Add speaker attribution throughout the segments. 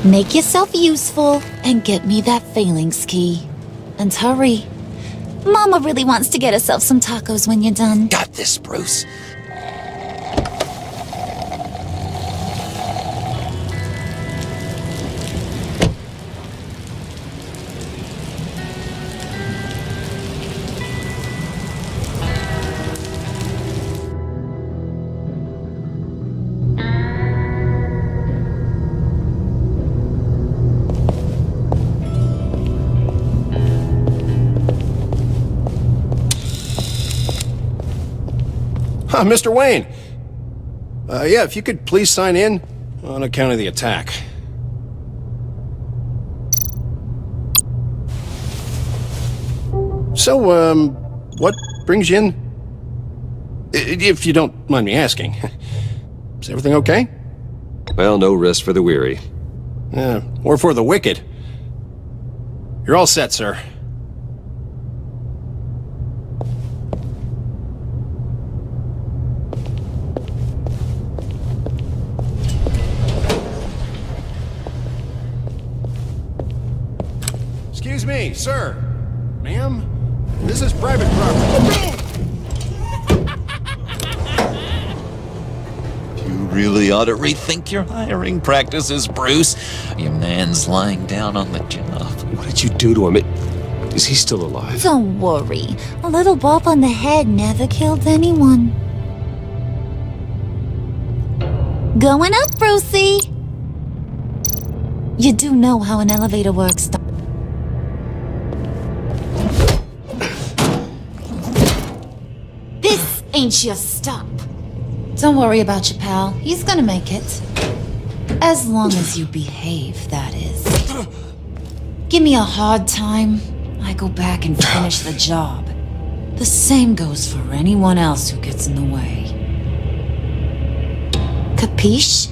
Speaker 1: Make yourself useful and get me that phalanx key. And hurry. Mama really wants to get herself some tacos when you're done.
Speaker 2: Got this, Bruce.
Speaker 3: Mr. Wayne. Yeah, if you could please sign in on account of the attack. So, what brings you in? If you don't mind me asking. Is everything okay?
Speaker 4: Well, no rest for the weary.
Speaker 3: Or for the wicked. You're all set, sir. Excuse me, sir. Ma'am, this is private property.
Speaker 2: You really ought to rethink your hiring practices, Bruce. Your man's lying down on the job.
Speaker 4: What did you do to him? Is he still alive?
Speaker 1: Don't worry. A little bump on the head never killed anyone. Going up, Brucey! You do know how an elevator works, don't you? This ain't your stop. Don't worry about your pal. He's gonna make it. As long as you behave, that is. Give me a hard time, I go back and finish the job. The same goes for anyone else who gets in the way. Capiche?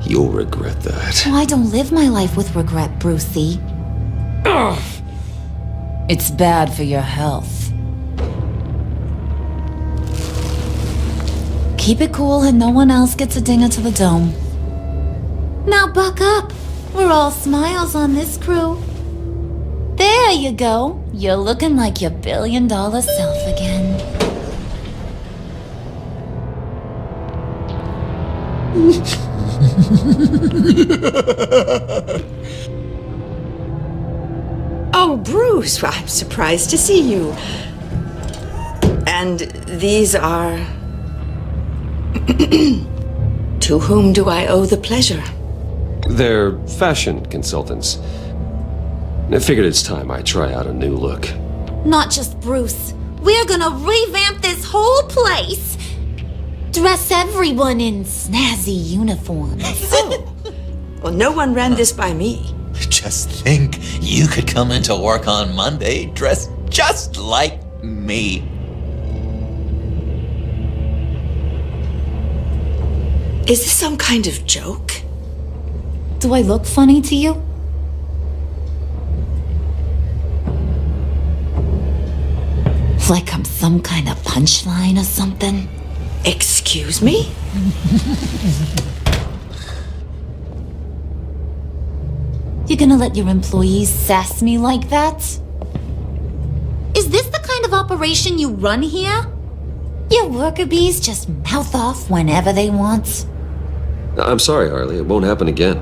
Speaker 4: You'll regret that.
Speaker 1: Oh, I don't live my life with regret, Brucey. It's bad for your health. Keep it cool and no one else gets a dinger to the dome. Now buck up. We're all smiles on this crew. There you go. You're looking like your billion-dollar self again.
Speaker 5: Oh, Bruce, I'm surprised to see you. And these are... To whom do I owe the pleasure?
Speaker 4: They're fashion consultants. I figured it's time I try out a new look.
Speaker 1: Not just Bruce. We're gonna revamp this whole place. Dress everyone in snazzy uniforms.
Speaker 5: Oh, well, no one ran this by me.
Speaker 2: Just think, you could come into work on Monday dressed just like me.
Speaker 5: Is this some kind of joke?
Speaker 1: Do I look funny to you? Like I'm some kind of punchline or something?
Speaker 5: Excuse me?
Speaker 1: You gonna let your employees sass me like that? Is this the kind of operation you run here? Your worker bees just mouth off whenever they want.
Speaker 4: I'm sorry, Harley. It won't happen again.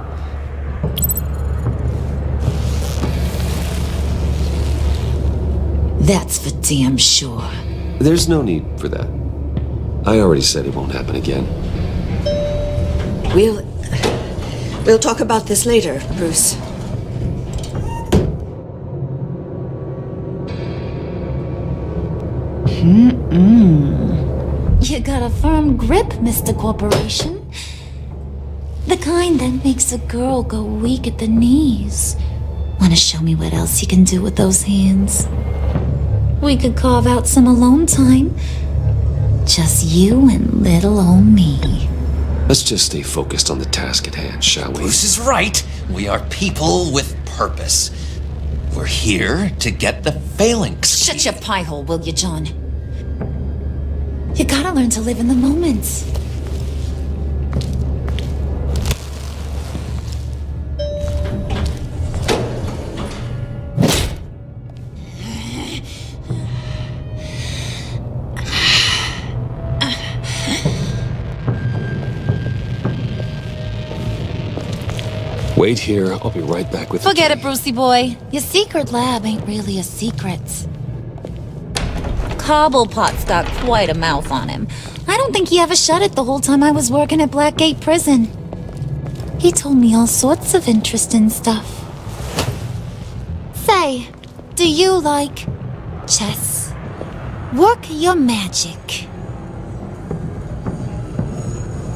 Speaker 1: That's for damn sure.
Speaker 4: There's no need for that. I already said it won't happen again.
Speaker 5: We'll talk about this later, Bruce.
Speaker 1: You got a firm grip, Mr. Corporation. The kind that makes a girl go weak at the knees. Wanna show me what else you can do with those hands? We could carve out some alone time. Just you and little old me.
Speaker 4: Let's just stay focused on the task at hand, shall we?
Speaker 2: Bruce is right. We are people with purpose. We're here to get the phalanx.
Speaker 1: Shut your pie hole, will you, John? You gotta learn to live in the moment.
Speaker 4: Wait here. I'll be right back with
Speaker 1: Forget
Speaker 4: the
Speaker 1: it, Brucey boy. Your secret lab ain't really a secret. Cobblepot's got quite a mouth on him. I don't think he ever shut it the whole time I was working at Blackgate Prison. He told me all sorts of interesting stuff. Say, do you like chess? Work your magic.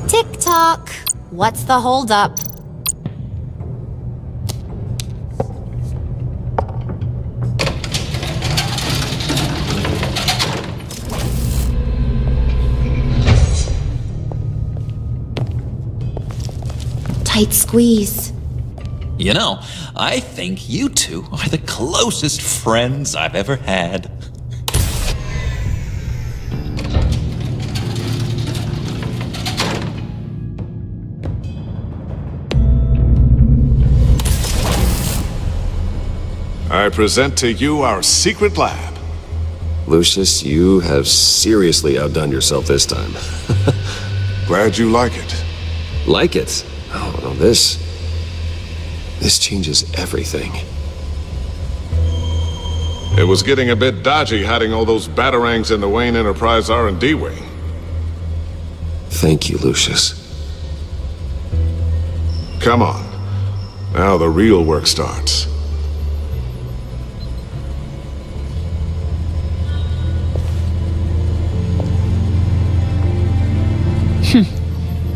Speaker 1: Tick-tock. What's the holdup? Tight squeeze.
Speaker 2: You know, I think you two are the closest friends I've ever had.
Speaker 6: I present to you our secret lab.
Speaker 4: Lucius, you have seriously outdone yourself this time.
Speaker 6: Glad you like it.
Speaker 4: Like it? Oh, no, this changes everything.
Speaker 6: It was getting a bit dodgy hiding all those batarangs in the Wayne Enterprise R&D wing.
Speaker 4: Thank you, Lucius.
Speaker 6: Come on. Now the real work starts.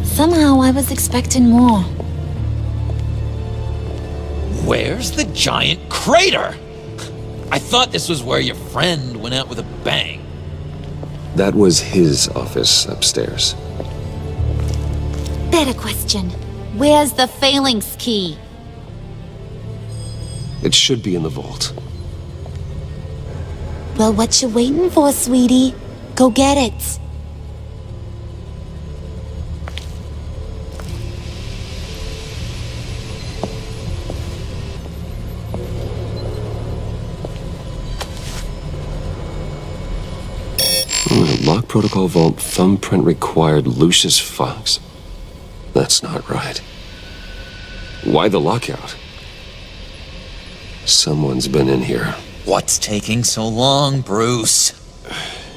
Speaker 1: Somehow I was expecting more.
Speaker 2: Where's the giant crater? I thought this was where your friend went out with a bang.
Speaker 4: That was his office upstairs.
Speaker 1: Better question. Where's the phalanx key?
Speaker 4: It should be in the vault.
Speaker 1: Well, what you waiting for, sweetie? Go get it.
Speaker 4: Lock protocol vault thumbprint required Lucius Fox. That's not right. Why the lockout? Someone's been in here.
Speaker 2: What's taking so long, Bruce?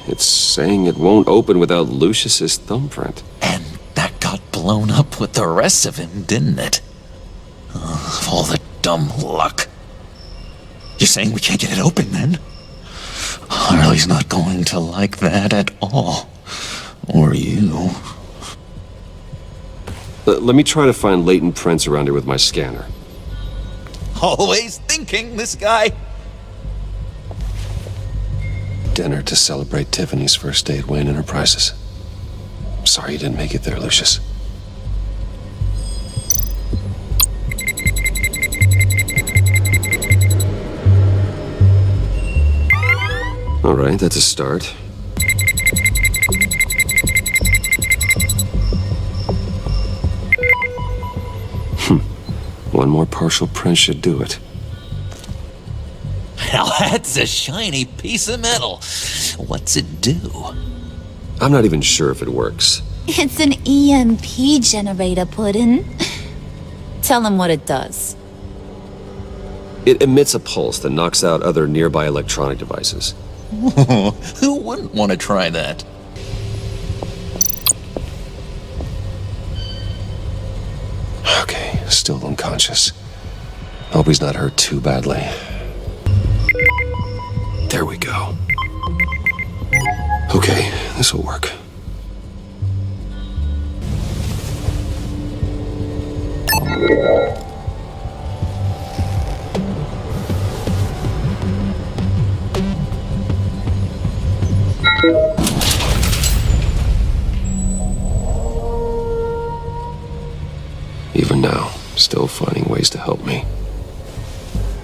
Speaker 4: It's saying it won't open without Lucius's thumbprint.
Speaker 2: And that got blown up with the rest of him, didn't it? All the dumb luck. You're saying we can't get it open, then? Harley's not going to like that at all. Or you.
Speaker 4: Let me try to find latent prints around here with my scanner.
Speaker 2: Always thinking, this guy.
Speaker 4: Dinner to celebrate Tiffany's first day at Wayne Enterprises. Sorry you didn't make it there, Lucius. All right, that's a start. One more partial print should do it.
Speaker 2: Now that's a shiny piece of metal. What's it do?
Speaker 4: I'm not even sure if it works.
Speaker 1: It's an EMP generator, Puddin'. Tell him what it does.
Speaker 4: It emits a pulse that knocks out other nearby electronic devices.
Speaker 2: Who wouldn't want to try that?
Speaker 4: Okay, still unconscious. Hope he's not hurt too badly. There we go. Okay, this will work. Even now, still finding ways to help me.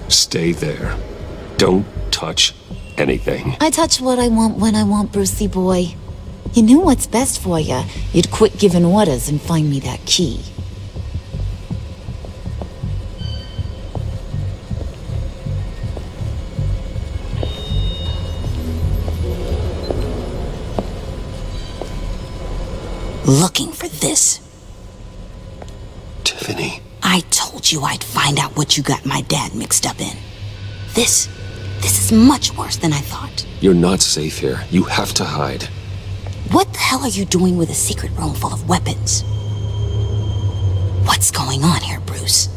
Speaker 4: Stay there. Don't touch anything.
Speaker 1: I touch what I want when I want, Brucey boy. You knew what's best for you. You'd quit giving orders and find me that key.
Speaker 7: Looking for this.
Speaker 4: Tiffany.
Speaker 7: I told you I'd find out what you got my dad mixed up in. This is much worse than I thought.
Speaker 4: You're not safe here. You have to hide.
Speaker 7: What the hell are you doing with a secret room full of weapons? What's going on here, Bruce?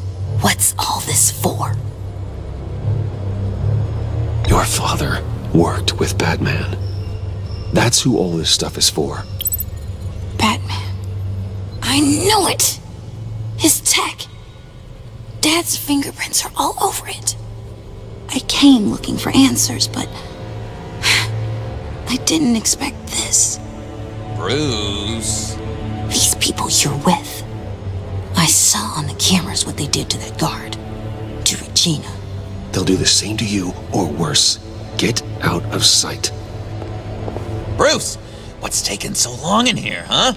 Speaker 7: What's all this for?
Speaker 4: Your father worked with Batman. That's who all this stuff is for.
Speaker 7: Batman. I knew it! His tech. Dad's fingerprints are all over it. I came looking for answers, but I didn't expect this.
Speaker 2: Bruce.
Speaker 7: These people you're with. I saw on the cameras what they did to that guard. To Regina.
Speaker 4: They'll do the same to you, or worse. Get out of sight.
Speaker 2: Bruce, what's taking so long in here, huh?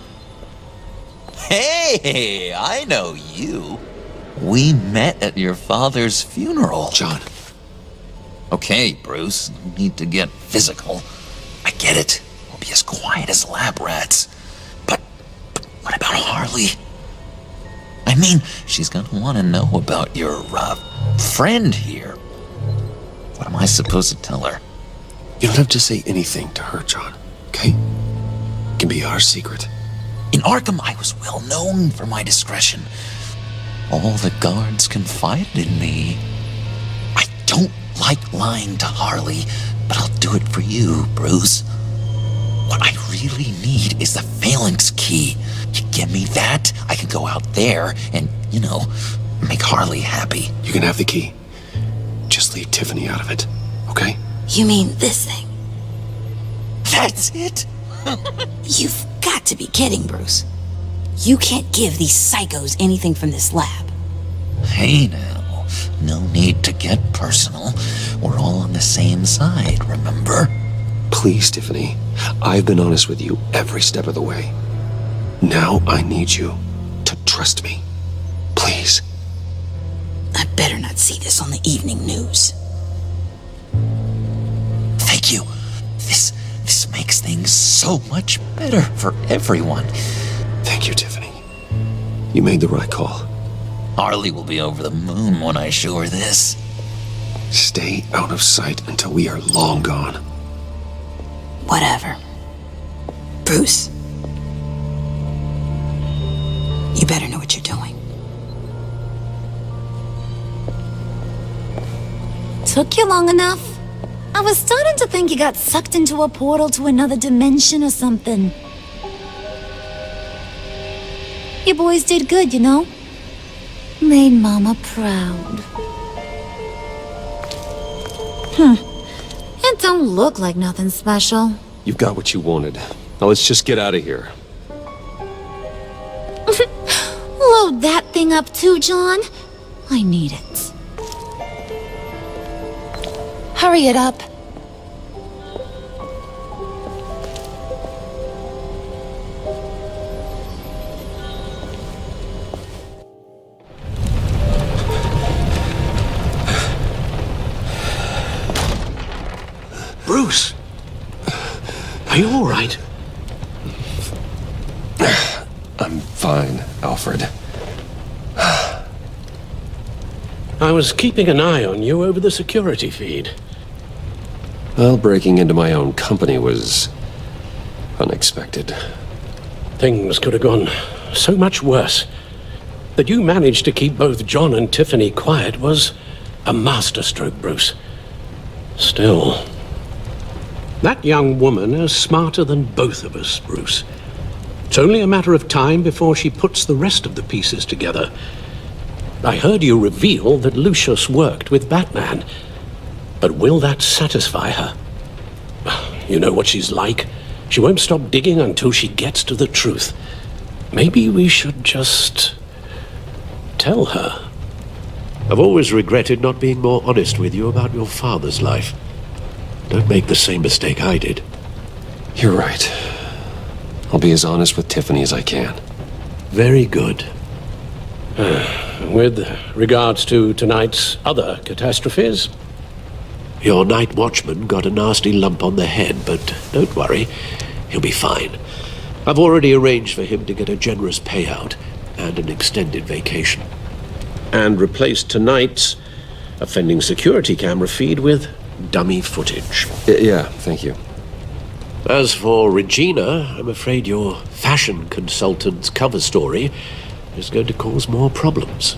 Speaker 2: Hey, I know you. We met at your father's funeral.
Speaker 4: John.
Speaker 2: Okay, Bruce, no need to get physical. I get it. We'll be as quiet as lab rats. But what about Harley? I mean, she's gonna want to know about your, friend here. What am I supposed to tell her?
Speaker 4: You don't have to say anything to her, John, okay? It can be our secret.
Speaker 2: In Arkham, I was well known for my discretion. All the guards confided in me. I don't like lying to Harley, but I'll do it for you, Bruce. What I really need is the Phalanx key. You give me that, I can go out there and, make Harley happy.
Speaker 4: You can have the key. Just leave Tiffany out of it, okay?
Speaker 7: You mean this thing?
Speaker 2: That's it?
Speaker 7: You've got to be kidding, Bruce. You can't give these psychos anything from this lab.
Speaker 2: Hey now, no need to get personal. We're all on the same side, remember?
Speaker 4: Please, Tiffany. I've been honest with you every step of the way. Now I need you to trust me. Please.
Speaker 7: I better not see this on the evening news.
Speaker 2: Thank you. This makes things so much better for everyone.
Speaker 4: Thank you, Tiffany. You made the right call.
Speaker 2: Harley will be over the moon when I show her this.
Speaker 4: Stay out of sight until we are long gone.
Speaker 7: Whatever. Bruce. You better know what you're doing.
Speaker 1: Took you long enough? I was starting to think you got sucked into a portal to another dimension or something. You boys did good, Made Mama proud. It don't look like nothing special.
Speaker 4: You've got what you wanted. Now let's just get out of here.
Speaker 1: Load that thing up too, John. I need it. Hurry it up.
Speaker 3: Bruce! Are you all right?
Speaker 4: I'm fine, Alfred.
Speaker 3: I was keeping an eye on you over the security feed.
Speaker 4: Well, breaking into my own company was unexpected.
Speaker 3: Things could have gone so much worse. That you managed to keep both John and Tiffany quiet was a masterstroke, Bruce. Still, that young woman is smarter than both of us, Bruce. It's only a matter of time before she puts the rest of the pieces together. I heard you reveal that Lucius worked with Batman. But will that satisfy her? You know what she's like. She won't stop digging until she gets to the truth. Maybe we should just tell her. I've always regretted not being more honest with you about your father's life. Don't make the same mistake I did.
Speaker 4: You're right. I'll be as honest with Tiffany as I can.
Speaker 3: Very good. With regards to tonight's other catastrophes, your night watchman got a nasty lump on the head, but don't worry, he'll be fine. I've already arranged for him to get a generous payout and an extended vacation. And replaced tonight's offending security camera feed with dummy footage.
Speaker 4: Yeah, thank you.
Speaker 3: As for Regina, I'm afraid your fashion consultant's cover story is going to cause more problems.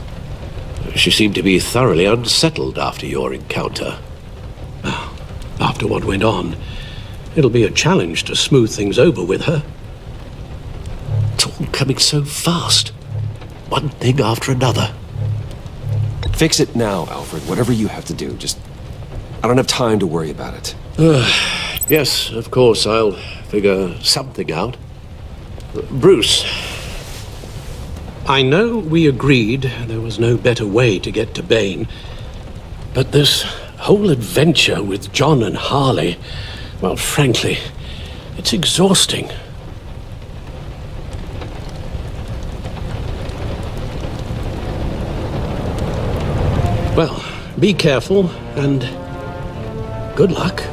Speaker 3: She seemed to be thoroughly unsettled after your encounter. After what went on, it'll be a challenge to smooth things over with her. It's all coming so fast. One thing after another.
Speaker 4: Fix it now, Alfred. Whatever you have to do. Just... I don't have time to worry about it.
Speaker 3: Yes, of course, I'll figure something out. Bruce, I know we agreed there was no better way to get to Bane, but this whole adventure with John and Harley, well, frankly, it's exhausting. Well, be careful, and good luck.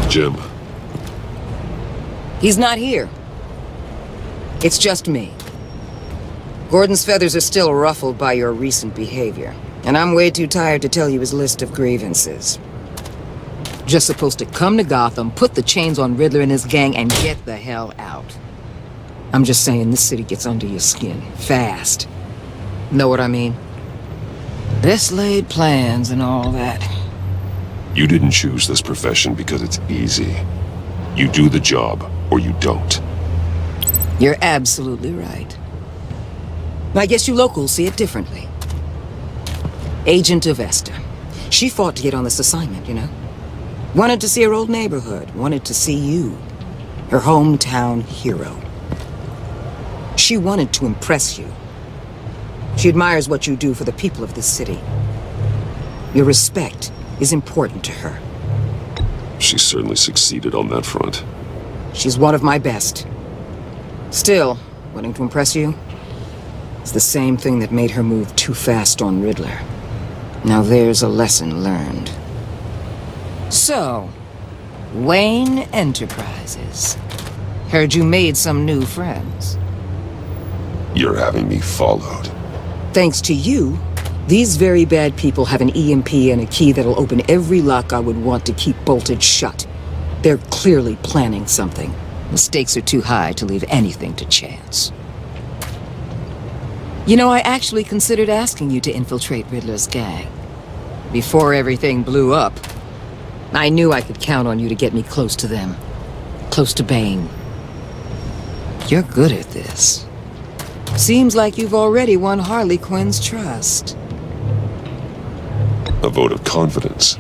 Speaker 6: Jim.
Speaker 8: He's not here. It's just me. Gordon's feathers are still ruffled by your recent behavior, and I'm way too tired to tell you his list of grievances. Just supposed to come to Gotham, put the chains on Riddler and his gang, and get the hell out. I'm just saying, this city gets under your skin, fast. Know what I mean? Best laid plans and all that.
Speaker 9: You didn't choose this profession because it's easy. You do the job, or you don't.
Speaker 8: You're absolutely right. I guess you locals see it differently. Agent Avesta. She fought to get on this assignment, you know? Wanted to see her old neighborhood. Wanted to see you. Her hometown hero. She wanted to impress you. She admires what you do for the people of this city. Your respect is important to her.
Speaker 9: She certainly succeeded on that front.
Speaker 8: She's one of my best. Still, wanting to impress you? It's the same thing that made her move too fast on Riddler. Now there's a lesson learned. So, Wayne Enterprises. Heard you made some new friends.
Speaker 9: You're having me followed.
Speaker 8: Thanks to you, these very bad people have an EMP and a key that'll open every lock I would want to keep bolted shut. They're clearly planning something. The stakes are too high to leave anything to chance. You know, I actually considered asking you to infiltrate Riddler's gang. Before everything blew up, I knew I could count on you to get me close to them. Close to Bane. You're good at this. Seems like you've already won Harley Quinn's trust.
Speaker 9: A vote of confidence.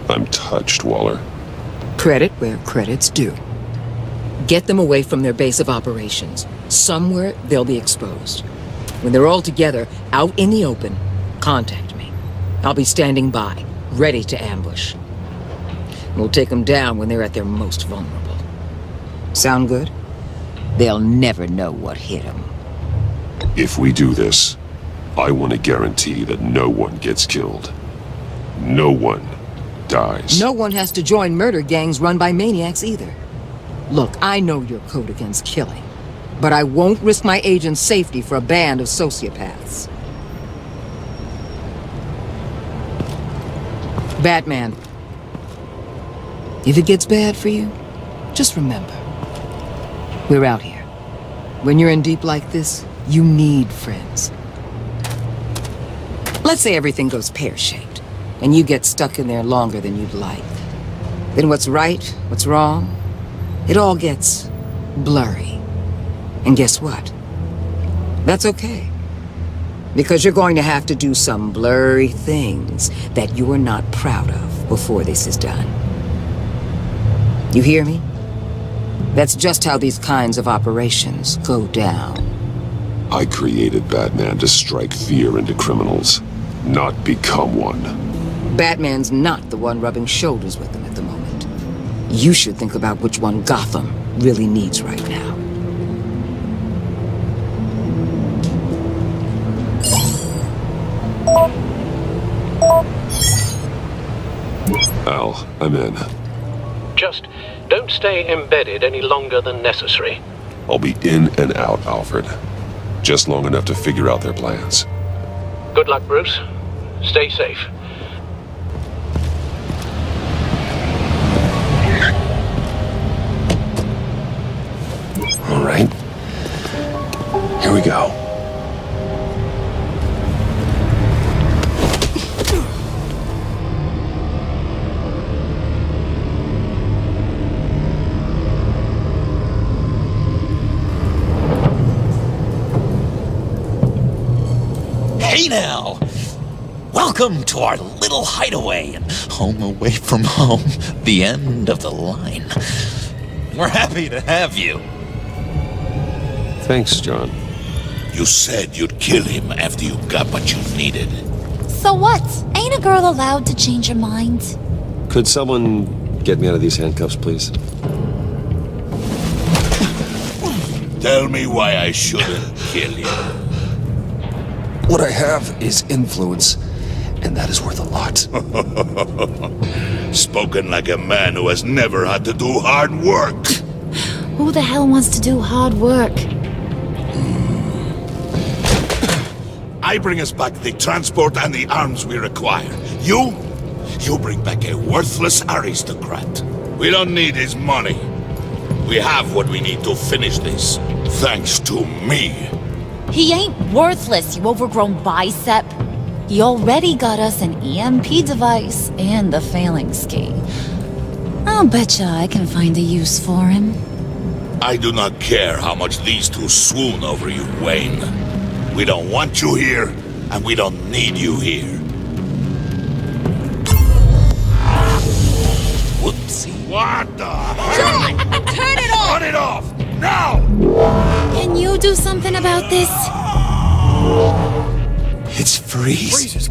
Speaker 9: I'm touched, Waller.
Speaker 8: Credit where credit's due. Get them away from their base of operations. Somewhere they'll be exposed. When they're all together, out in the open, contact me. I'll be standing by, ready to ambush. We'll take them down when they're at their most vulnerable. Sound good? They'll never know what hit them.
Speaker 9: If we do this, I want to guarantee that no one gets killed. No one dies.
Speaker 8: No one has to join murder gangs run by maniacs either. Look, I know your code against killing, but I won't risk my agent's safety for a band of sociopaths. Batman. If it gets bad for you, just remember, we're out here. When you're in deep like this, you need friends. Let's say everything goes pear-shaped, and you get stuck in there longer than you'd like. Then what's right, what's wrong, it all gets blurry. And guess what? That's okay. Because you're going to have to do some blurry things that you are not proud of before this is done. You hear me? That's just how these kinds of operations go down.
Speaker 9: I created Batman to strike fear into criminals, not become one.
Speaker 8: Batman's not the one rubbing shoulders with them at the moment. You should think about which one Gotham really needs right now.
Speaker 9: Al, I'm in.
Speaker 3: Just don't stay embedded any longer than necessary.
Speaker 9: I'll be in and out, Alfred. Just long enough to figure out their plans.
Speaker 3: Good luck, Bruce. Stay safe.
Speaker 9: All right. Here we go.
Speaker 2: Hey now! Welcome to our little hideaway and home away from home, the end of the line. We're happy to have you.
Speaker 9: Thanks, John.
Speaker 10: You said you'd kill him after you got what you needed.
Speaker 1: So what? Ain't a girl allowed to change her mind?
Speaker 4: Could someone get me out of these handcuffs, please?
Speaker 10: Tell me why I shouldn't kill you.
Speaker 4: What I have is influence, and that is worth a lot.
Speaker 10: Spoken like a man who has never had to do hard work.
Speaker 1: Who the hell wants to do hard work?
Speaker 10: I bring us back the transport and the arms we require. You bring back a worthless aristocrat. We don't need his money. We have what we need to finish this, thanks to me.
Speaker 1: He ain't worthless, you overgrown bicep. He already got us an EMP device and the failing ski. I'll betcha I can find a use for him.
Speaker 10: I do not care how much these two swoon over you, Wayne. We don't want you here, and we don't need you here.
Speaker 2: Whoopsie.
Speaker 10: What the hell?
Speaker 7: Turn it off!
Speaker 10: Turn it off! Now!
Speaker 1: Can you do something about this?
Speaker 2: It's Freeze.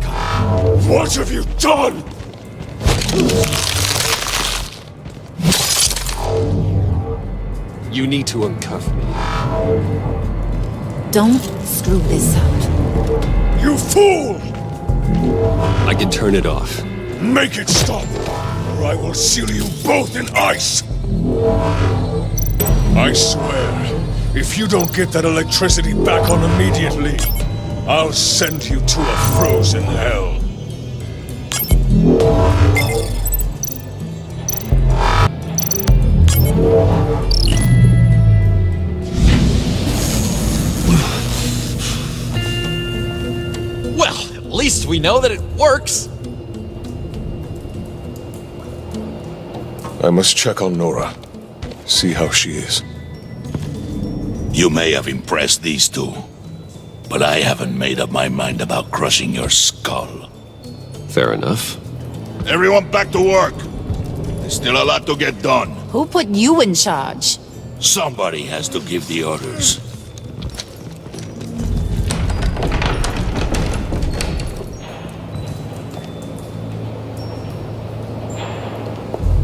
Speaker 10: What have you done?
Speaker 4: You need to uncuff me.
Speaker 1: Don't screw this up.
Speaker 10: You fool!
Speaker 4: I can turn it off.
Speaker 10: Make it stop, or I will seal you both in ice! I swear, if you don't get that electricity back on immediately, I'll send you to a frozen hell.
Speaker 2: Well, at least we know that it works.
Speaker 6: I must check on Nora. See how she is.
Speaker 10: You may have impressed these two, but I haven't made up my mind about crushing your skull.
Speaker 4: Fair enough.
Speaker 10: Everyone back to work. There's still a lot to get done.
Speaker 1: Who put you in charge?
Speaker 10: Somebody has to give the orders.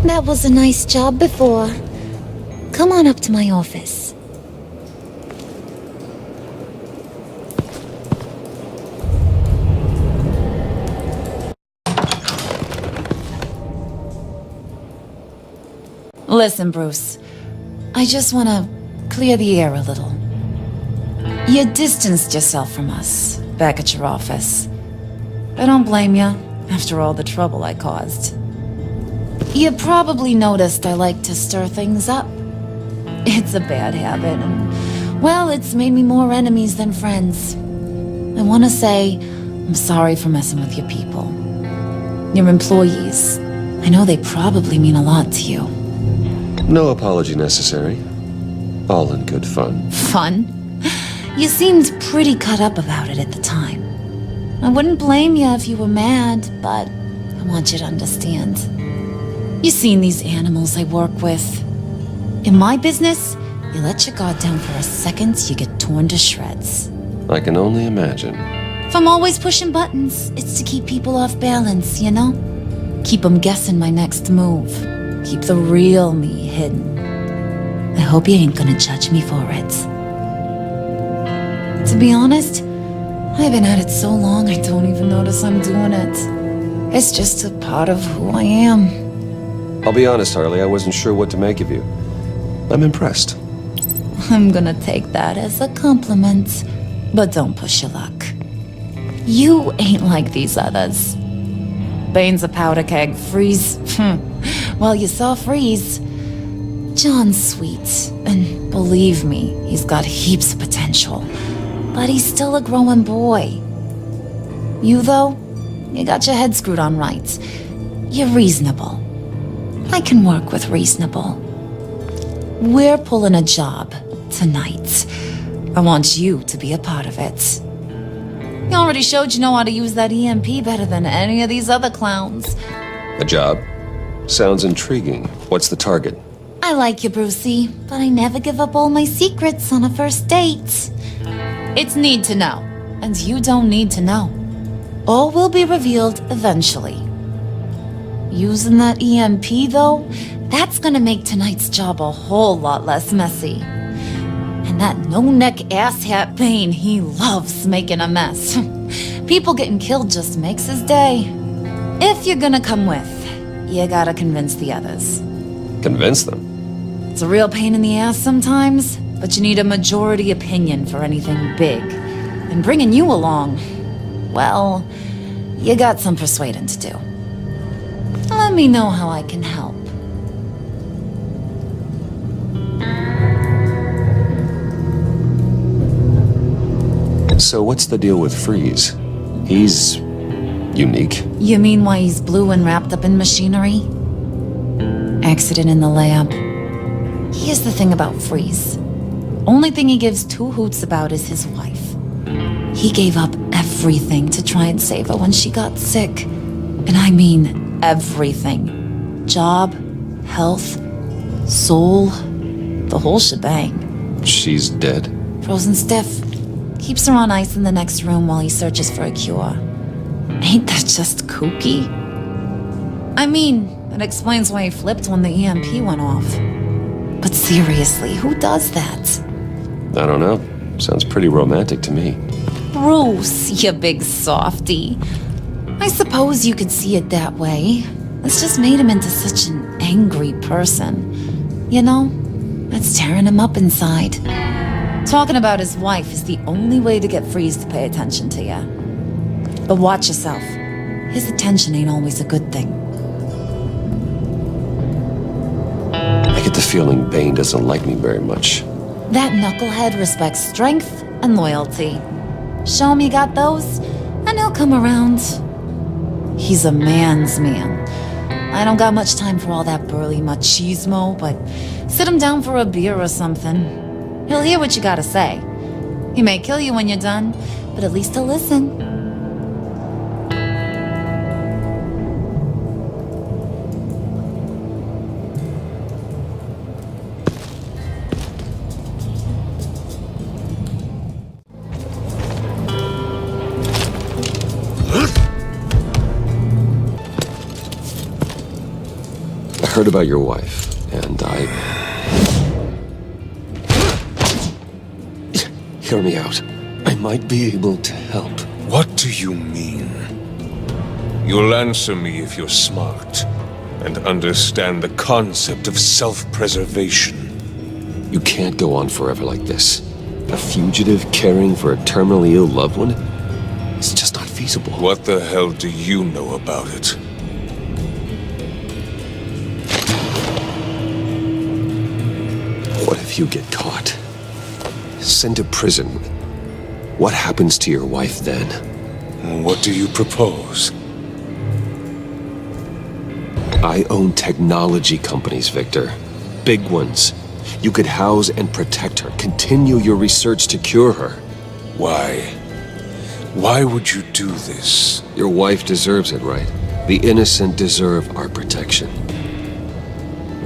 Speaker 1: That was a nice job before. Come on up to my office. Listen, Bruce. I just want to clear the air a little. You distanced yourself from us back at your office. I don't blame you, after all the trouble I caused. You probably noticed I like to stir things up. It's a bad habit, and, well, it's made me more enemies than friends. I want to say I'm sorry for messing with your people. Your employees. I know they probably mean a lot to you.
Speaker 4: No apology necessary. All in good fun.
Speaker 1: Fun? You seemed pretty cut up about it at the time. I wouldn't blame you if you were mad, but I want you to understand. You've seen these animals I work with. In my business, you let your guard down for a second, you get torn to shreds.
Speaker 4: I can only imagine.
Speaker 1: If I'm always pushing buttons, it's to keep people off balance, you know? Keep them guessing my next move. Keep the real me hidden. I hope you ain't gonna judge me for it. To be honest, I've been at it so long I don't even notice I'm doing it. It's just a part of who I am.
Speaker 4: I'll be honest, Harley, I wasn't sure what to make of you. I'm impressed.
Speaker 1: I'm gonna take that as a compliment, but don't push your luck. You ain't like these others. Bane's a powder keg. Freeze. Well, you saw Freeze. John's sweet, and believe me, he's got heaps of potential. But he's still a growing boy. You, though, you got your head screwed on right. You're reasonable. I can work with reasonable. We're pulling a job tonight. I want you to be a part of it. You already showed you know how to use that EMP better than any of these other clowns.
Speaker 4: A job? Sounds intriguing. What's the target?
Speaker 1: I like you, Brucey, but I never give up all my secrets on a first date. It's need to know, and you don't need to know. All will be revealed eventually. Using that EMP, though, that's gonna make tonight's job a whole lot less messy. And that no-neck asshat Bane, he loves making a mess. People getting killed just makes his day. If you're gonna come with, you gotta convince the others.
Speaker 4: Convince them?
Speaker 1: It's a real pain in the ass sometimes, but you need a majority opinion for anything big. And bringing you along, well, you got some persuading to do. Let me know how I can help.
Speaker 4: So what's the deal with Freeze? He's unique.
Speaker 1: You mean why he's blue and wrapped up in machinery? Accident in the lab. Here's the thing about Freeze. Only thing he gives two hoots about is his wife. He gave up everything to try and save her when she got sick. And I mean everything. Job, health, soul, the whole shebang.
Speaker 4: She's dead?
Speaker 1: Frozen stiff. Keeps her on ice in the next room while he searches for a cure. Ain't that just kooky? I mean, it explains why he flipped when the EMP went off. But seriously, who does that?
Speaker 4: I don't know. Sounds pretty romantic to me.
Speaker 1: Bruce, you big softy. I suppose you could see it that way. It's just made him into such an angry person. You know, it's tearing him up inside. Talking about his wife is the only way to get Freeze to pay attention to you. But watch yourself. His attention ain't always a good thing.
Speaker 4: I get the feeling Bane doesn't like me very much.
Speaker 1: That knucklehead respects strength and loyalty. Show him you got those, and he'll come around. He's a man's man. I don't got much time for all that burly machismo, but sit him down for a beer or something. He'll hear what you gotta say. He may kill you when you're done, but at least he'll listen.
Speaker 4: I heard about your wife, and Hear me out. I might be able to help.
Speaker 11: What do you mean? You'll answer me if you're smart and understand the concept of self-preservation.
Speaker 4: You can't go on forever like this. A fugitive caring for a terminally ill loved one? It's just not feasible.
Speaker 11: What the hell do you know about it?
Speaker 4: What if you get caught? Sent to prison. What happens to your wife then?
Speaker 11: What do you propose?
Speaker 4: I own technology companies, Victor. Big ones. You could house and protect her. Continue your research to cure her.
Speaker 11: Why? Why would you do this?
Speaker 4: Your wife deserves it, right? The innocent deserve our protection.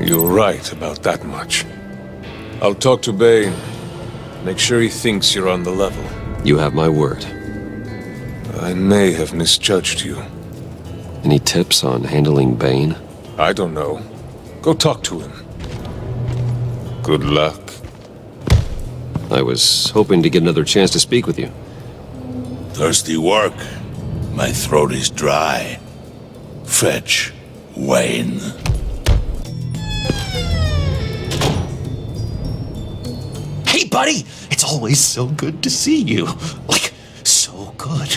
Speaker 11: You're right about that much. I'll talk to Bane. Make sure he thinks you're on the level.
Speaker 4: You have my word.
Speaker 11: I may have misjudged you.
Speaker 4: Any tips on handling Bane?
Speaker 11: I don't know. Go talk to him. Good luck.
Speaker 4: I was hoping to get another chance to speak with you.
Speaker 10: Thirsty work. My throat is dry. Fetch Wayne.
Speaker 2: Hey, buddy! It's always so good to see you. Like, so good.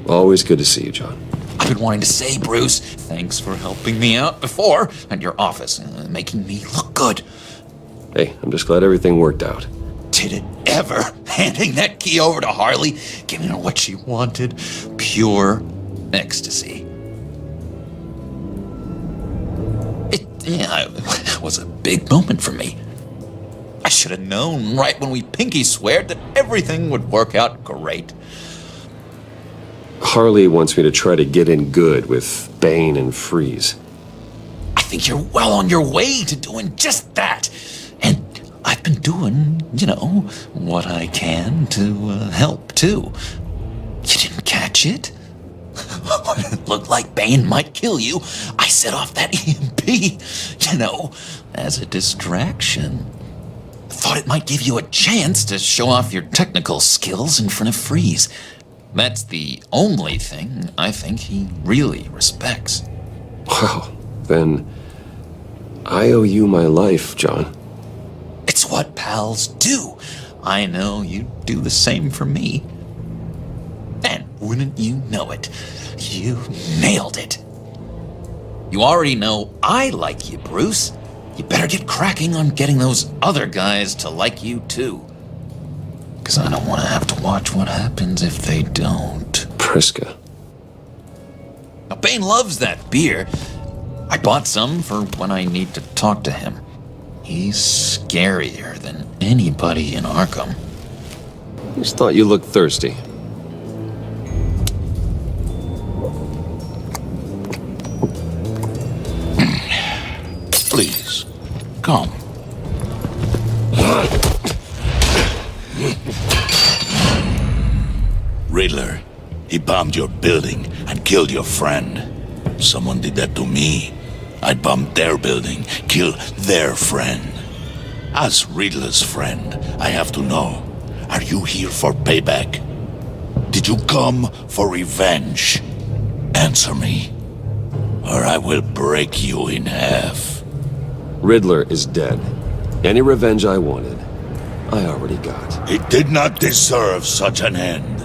Speaker 4: Always good to see you, John.
Speaker 2: I've been wanting to say, Bruce, thanks for helping me out before at your office, making me look good.
Speaker 4: Hey, I'm just glad everything worked out.
Speaker 2: Did it ever? Handing that key over to Harley, giving her what she wanted. Pure ecstasy. It was a big moment for me. I should have known right when we pinky sweared that everything would work out great.
Speaker 4: Harley wants me to try to get in good with Bane and Freeze.
Speaker 2: I think you're well on your way to doing just that. And I've been doing, what I can to help, too. You didn't catch it? When it looked like Bane might kill you, I set off that EMP, as a distraction. Thought it might give you a chance to show off your technical skills in front of Freeze. That's the only thing I think he really respects.
Speaker 4: Wow, then I owe you my life, John.
Speaker 2: It's what pals do. I know you do the same for me. And wouldn't you know it, you nailed it. You already know I like you, Bruce. You better get cracking on getting those other guys to like you too. Because I don't want to have to watch what happens if they don't.
Speaker 4: Priska.
Speaker 2: Now, Bane loves that beer. I bought some for when I need to talk to him. He's scarier than anybody in Arkham.
Speaker 4: Just thought you looked thirsty.
Speaker 10: Please, come. Riddler, he bombed your building and killed your friend. Someone did that to me. I'd bomb their building, kill their friend. As Riddler's friend, I have to know, are you here for payback? Did you come for revenge? Answer me, or I will break you in half.
Speaker 4: Riddler is dead. Any revenge I wanted, I already got.
Speaker 10: He did not deserve such an end.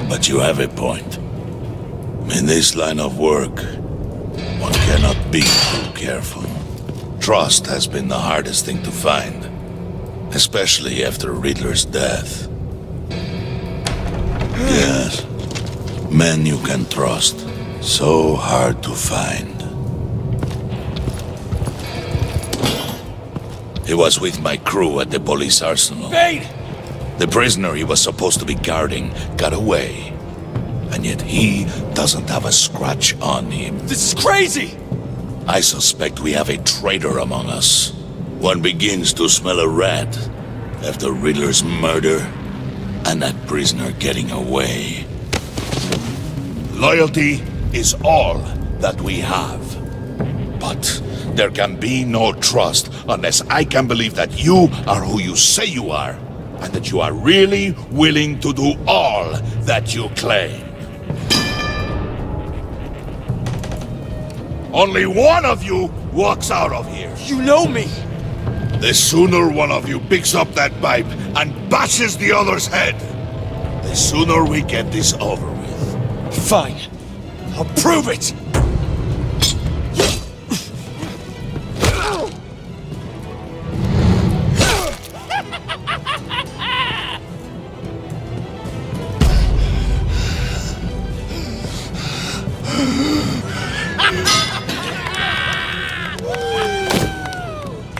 Speaker 10: But you have a point. In this line of work, one cannot be too careful. Trust has been the hardest thing to find, especially after Riddler's death. Yes, men you can trust, so hard to find. He was with my crew at the police arsenal.
Speaker 11: Bane!
Speaker 10: The prisoner he was supposed to be guarding got away. And yet he doesn't have a scratch on him.
Speaker 11: This is crazy!
Speaker 10: I suspect we have a traitor among us. One begins to smell a rat after Riddler's murder and that prisoner getting away. Loyalty is all that we have. But there can be no trust unless I can believe that you are who you say you are, and that you are really willing to do all that you claim. Only one of you walks out of here.
Speaker 11: You know me!
Speaker 10: The sooner one of you picks up that pipe and bashes the other's head, the sooner we get this over with.
Speaker 11: Fine. I'll prove it!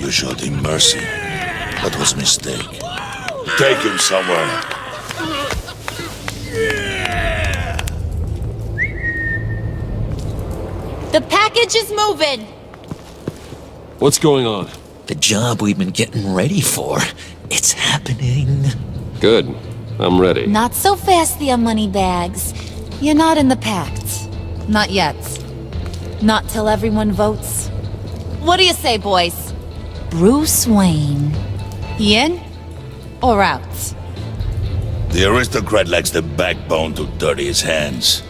Speaker 10: You showed him mercy. That was a mistake. Take him somewhere.
Speaker 1: The package is moving!
Speaker 4: What's going on?
Speaker 2: The job we've been getting ready for. It's happening.
Speaker 4: Good. I'm ready.
Speaker 1: Not so fast, the money bags. You're not in the pact. Not yet. Not till everyone votes. What do you say, boys? Bruce Wayne. He in or out?
Speaker 10: The aristocrat lacks the backbone to dirty his hands.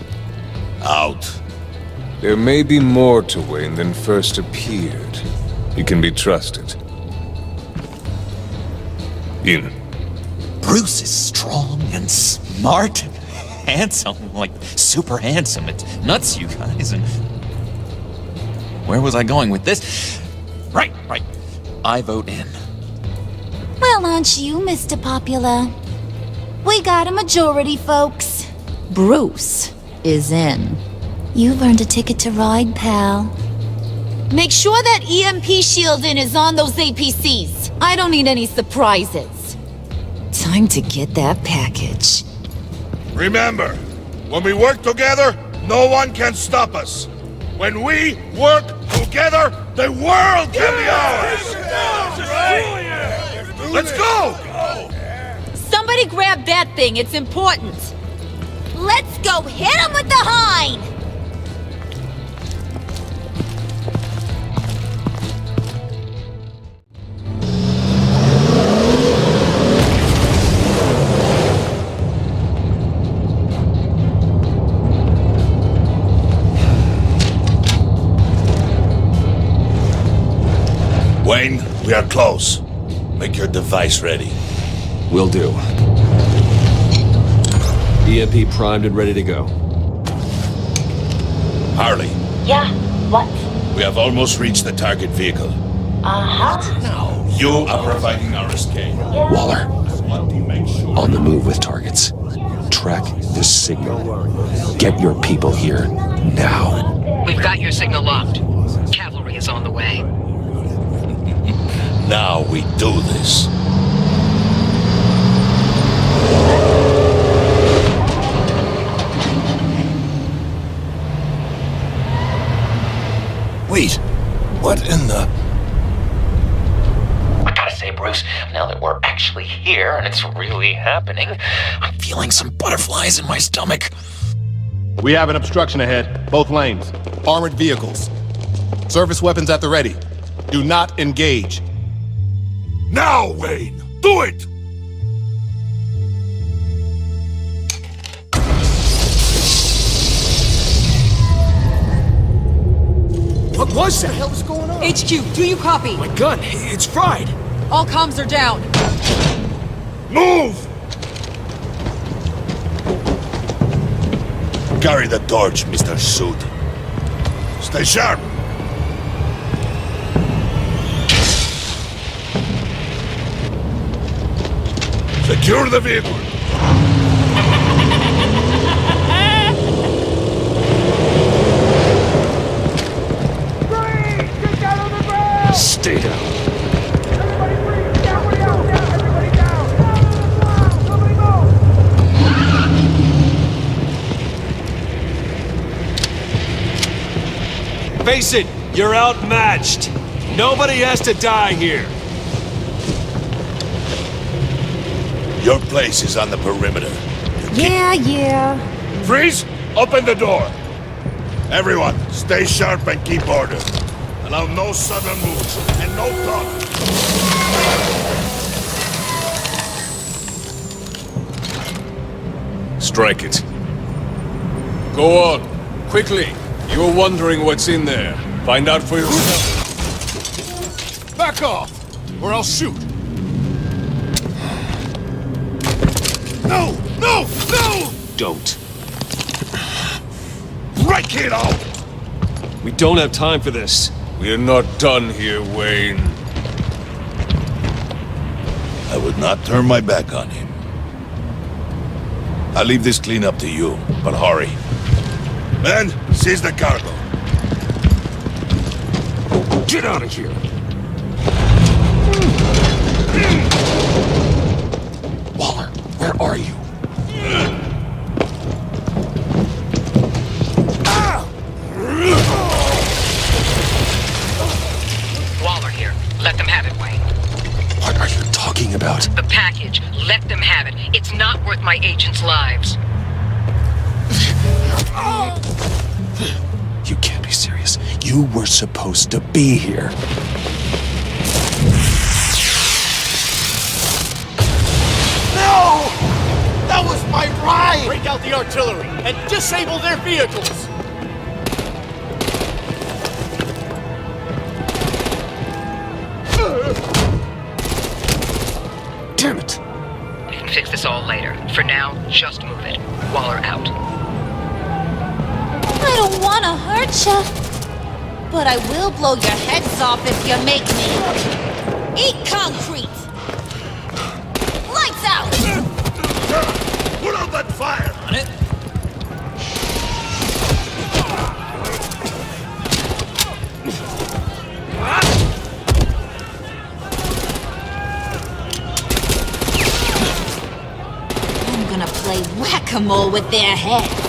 Speaker 10: Out.
Speaker 11: There may be more to Wayne than first appeared. He can be trusted. In.
Speaker 2: Bruce is strong and smart and handsome, like super handsome. It's nuts, you guys. And where was I going with this? Right. I vote in.
Speaker 1: Well, aren't you, Mr. Popular? We got a majority, folks. Bruce is in. You've earned a ticket to ride, pal. Make sure that EMP shielding is on those APCs. I don't need any surprises. Time to get that package.
Speaker 10: Remember, when we work together, no one can stop us. When we work together, the world can be ours! Let's go!
Speaker 1: Somebody grab that thing, it's important. Let's go hit him with the hind!
Speaker 10: Wayne, we are close. Make your device ready.
Speaker 4: Will do. EMP primed and ready to go.
Speaker 10: Harley,
Speaker 12: Yeah, what?
Speaker 10: we have almost reached the target vehicle.
Speaker 12: Uh-huh.
Speaker 10: You are providing our escape.
Speaker 4: Waller,
Speaker 10: Want to make sure.
Speaker 4: on the move with targets. Track this signal. Get your people here now.
Speaker 8: We've got your signal locked. Cavalry is on the way.
Speaker 10: Now we do this. Wait, what in the...
Speaker 2: I gotta say, Bruce, now that we're actually here and it's really happening, I'm feeling some butterflies in my stomach.
Speaker 13: We have an obstruction ahead, both lanes. Armored vehicles. Service weapons at the ready. Do not engage.
Speaker 10: Now, Wayne! Do it!
Speaker 14: What was that? What the hell is going on?
Speaker 8: HQ, do you copy?
Speaker 14: My gun, it's fried.
Speaker 8: All comms are down.
Speaker 10: Move! Carry the torch, Mr. Suit. Stay sharp. Secure the vehicle.
Speaker 4: Stay down.
Speaker 14: Face it, you're outmatched. Nobody has to die here.
Speaker 10: Your place is on the perimeter.
Speaker 1: Yeah.
Speaker 10: Freeze, open the door. Everyone, stay sharp and keep order. Allow no sudden moves and no talk.
Speaker 11: Strike it. Go on. Quickly. You were wondering what's in there. Find out for yourself.
Speaker 13: Back off, or I'll shoot.
Speaker 10: No! No! No!
Speaker 4: Don't.
Speaker 10: Right, kiddo!
Speaker 14: We don't have time for this.
Speaker 11: We're not done here, Wayne.
Speaker 10: I would not turn my back on him. I'll leave this clean up to you, but hurry. Men, seize the cargo.
Speaker 4: Get out of here. Waller, where are you?
Speaker 8: It's not worth my agents' lives.
Speaker 2: You can't be serious. You were supposed to be here.
Speaker 14: No! That was my ride! Break out the artillery and disable their vehicles!
Speaker 2: Damn it.
Speaker 8: We can fix this all later. For now, just move it. Waller out.
Speaker 1: I don't want to hurt you, but I will blow your heads off if you make me. Eat concrete! Lights out!
Speaker 10: Put out that fire!
Speaker 2: On it.
Speaker 1: I'm gonna play whack-a-mole with their heads.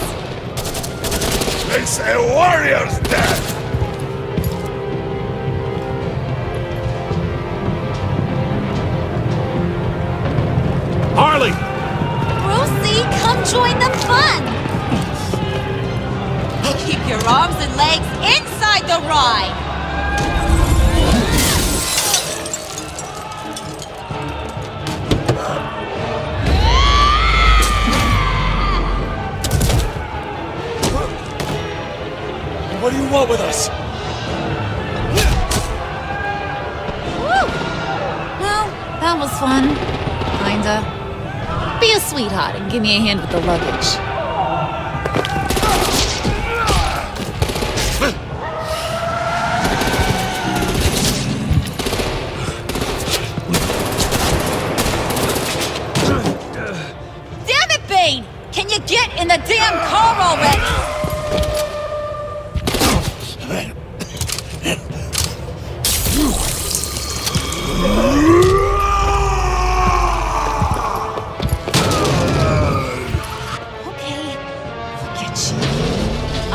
Speaker 10: They say warrior's death!
Speaker 14: Harley!
Speaker 1: Brucey, come join the fun! Keep your arms and legs inside the ride!
Speaker 14: What do you want with us?
Speaker 1: Woo! Well, that was fun. Kinda. Be a sweetheart and give me a hand with the luggage. Damn it, Bane! Can you get in the damn car already?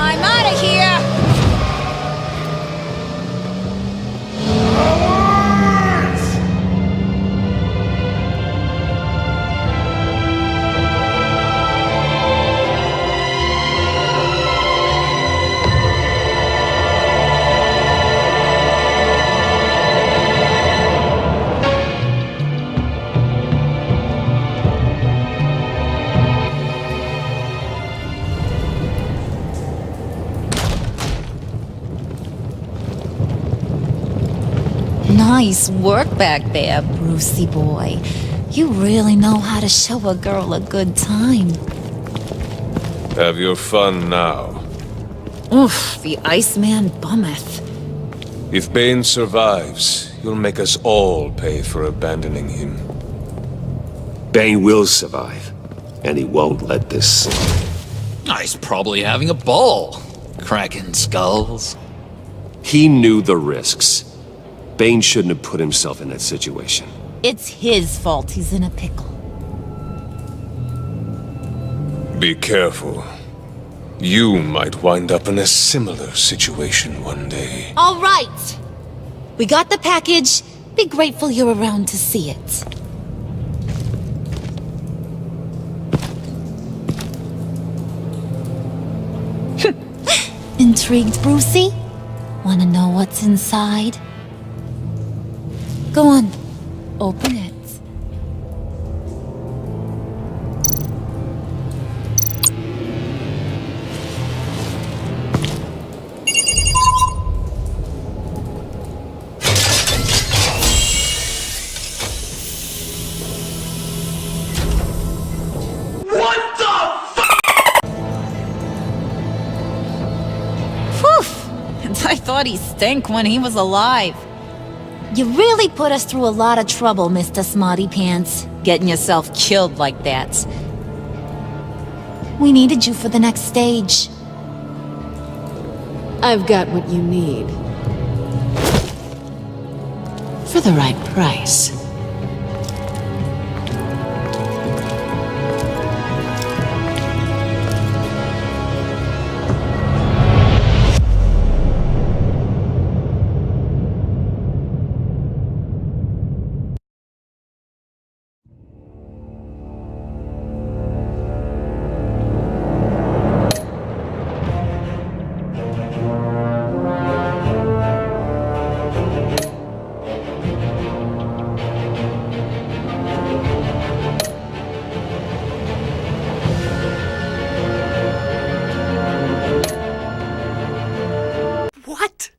Speaker 1: I'm out of here! Nice work back there, Brucey boy. You really know how to show a girl a good time.
Speaker 11: Have your fun now.
Speaker 1: Oof, the Iceman bummeth.
Speaker 11: If Bane survives, you'll make us all pay for abandoning him.
Speaker 4: Bane will survive, and he won't let this slide.
Speaker 2: He's probably having a ball. Cracking skulls.
Speaker 4: He knew the risks. Bane shouldn't have put himself in that situation.
Speaker 1: It's his fault he's in a pickle.
Speaker 11: Be careful. You might wind up in a similar situation one day.
Speaker 1: All right! We got the package. Be grateful you're around to see it. Intrigued, Brucey? Wanna know what's inside? Go on, open it.
Speaker 10: What the
Speaker 1: Whew! I thought he stank when he was alive. You really put us through a lot of trouble, Mr. Smarty Pants, getting yourself killed like that. We needed you for the next stage.
Speaker 15: I've got what you need. For the right price.
Speaker 16: What?